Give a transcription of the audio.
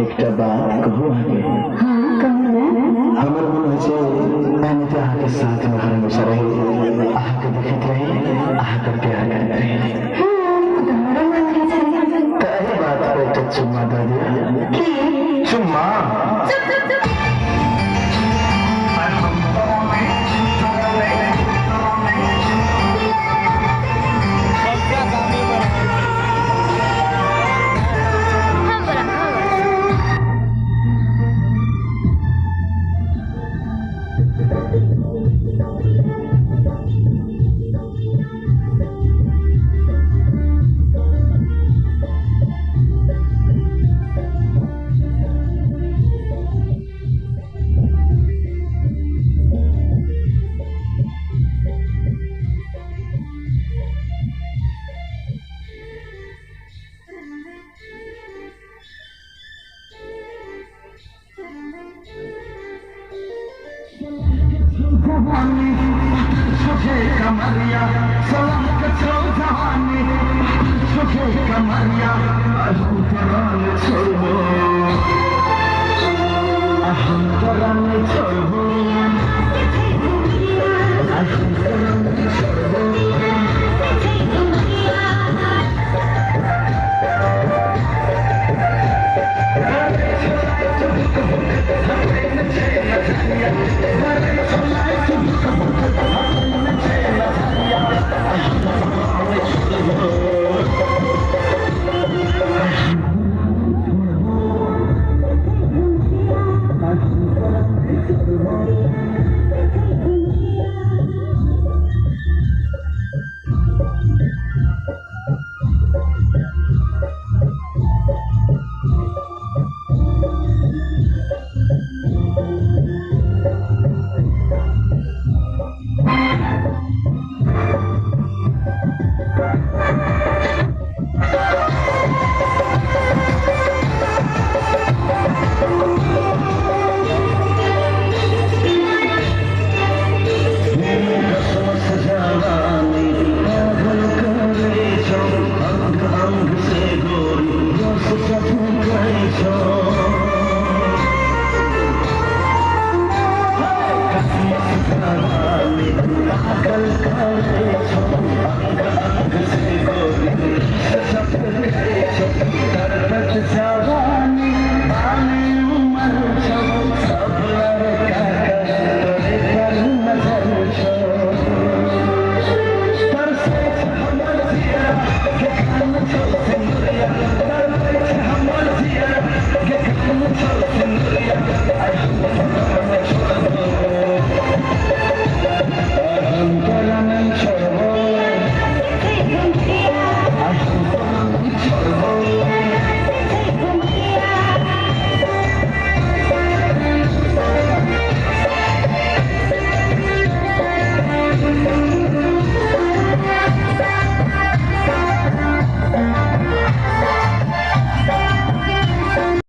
একটা बात कहो आगे। हाँ कहो ना। हमर मन है मैंने तो आके साथ में हमेशा रहे, आके देखत रहे, आके प्यार करत रहे। हाँ तुम्हारा मन कैसा है? कई बात पर एक चुम्मा दे दे। चुम्मा चुप चुप चुप। कमरिया सलाम कचो जहानी छोटे कमरिया अहम छोड़ो अहम